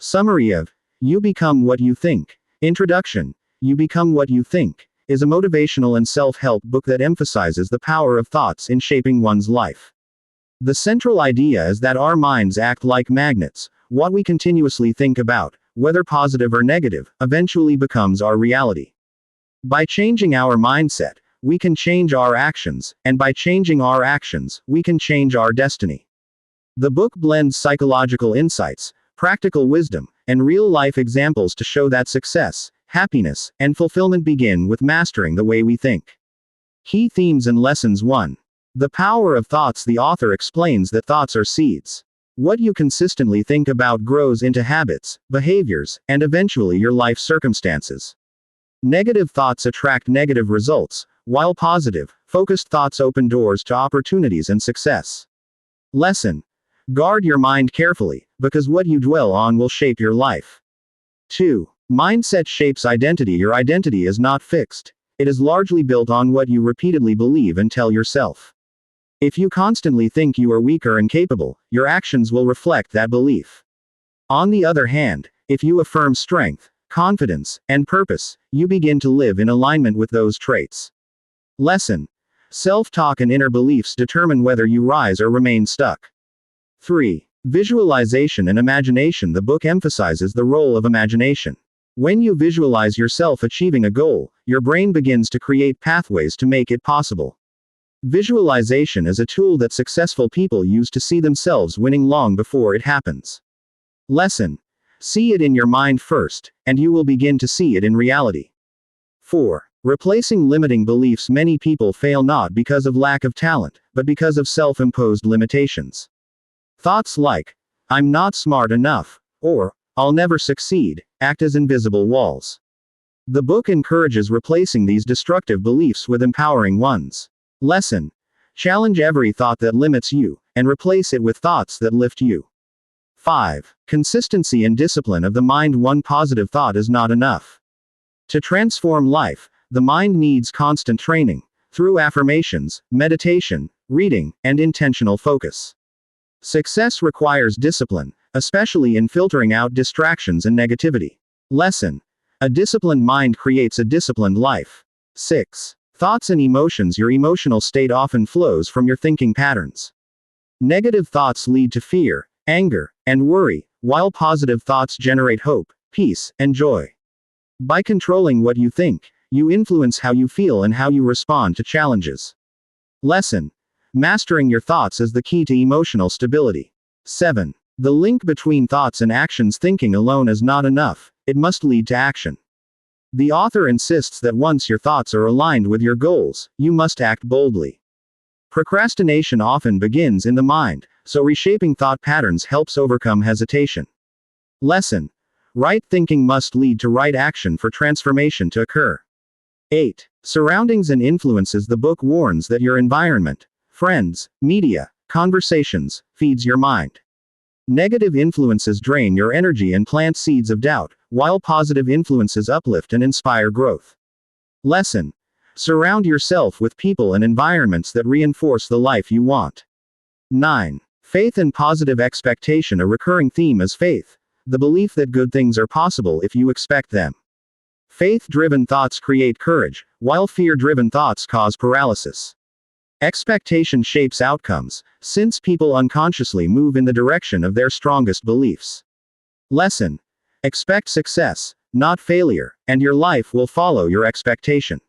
Summary of You Become What You Think. Introduction. You Become What You Think is a motivational and self-help book that emphasizes the power of thoughts in shaping one's life. The central idea is that our minds act like magnets. What we continuously think about, whether positive or negative, eventually becomes our reality. By changing our mindset, we can change our actions, and by changing our actions, we can change our destiny. The book blends psychological insights, practical wisdom, and real-life examples to show that success, happiness, and fulfillment begin with mastering the way we think. Key themes and lessons. 1. The power of thoughts. The author explains that thoughts are seeds. What you consistently think about grows into habits, behaviors, and eventually your life circumstances. Negative thoughts attract negative results, while positive, focused thoughts open doors to opportunities and success. Lesson. Guard your mind carefully, because what you dwell on will shape your life. 2. Mindset shapes identity. Your identity is not fixed. It is largely built on what you repeatedly believe and tell yourself. If you constantly think you are weak or incapable, your actions will reflect that belief. On the other hand, if you affirm strength, confidence, and purpose, you begin to live in alignment with those traits. Lesson. Self-talk and inner beliefs determine whether you rise or remain stuck. 3. Visualization and imagination. The book emphasizes the role of imagination. When you visualize yourself achieving a goal, your brain begins to create pathways to make it possible. Visualization is a tool that successful people use to see themselves winning long before it happens. Lesson. See it in your mind first, and you will begin to see it in reality. 4. Replacing limiting beliefs. Many people fail not because of lack of talent, but because of self-imposed limitations. Thoughts like, I'm not smart enough, or, I'll never succeed, act as invisible walls. The book encourages replacing these destructive beliefs with empowering ones. Lesson. Challenge every thought that limits you, and replace it with thoughts that lift you. 5. Consistency and discipline of the mind. One positive thought is not enough. To transform life, the mind needs constant training, through affirmations, meditation, reading, and intentional focus. Success requires discipline, especially in filtering out distractions and negativity. Lesson. A disciplined mind creates a disciplined life. 6. Thoughts and emotions. Your emotional state often flows from your thinking patterns. Negative thoughts lead to fear, anger, and worry, while positive thoughts generate hope, peace, and joy. By controlling what you think, you influence how you feel and how you respond to challenges. Lesson. Mastering your thoughts is the key to emotional stability. 7. The link between thoughts and actions. Thinking alone is not enough, it must lead to action. The author insists that once your thoughts are aligned with your goals, you must act boldly. Procrastination often begins in the mind, so reshaping thought patterns helps overcome hesitation. Lesson. Right thinking must lead to right action for transformation to occur. 8. Surroundings and influences. The book warns that your environment, friends, media, conversations, feeds your mind. Negative influences drain your energy and plant seeds of doubt, while positive influences uplift and inspire growth. Lesson. Surround yourself with people and environments that reinforce the life you want. 9. Faith and positive expectation. A recurring theme is faith, the belief that good things are possible if you expect them. Faith-driven thoughts create courage, while fear-driven thoughts cause paralysis. Expectation shapes outcomes, since people unconsciously move in the direction of their strongest beliefs. Lesson. Expect success, not failure, and your life will follow your expectation.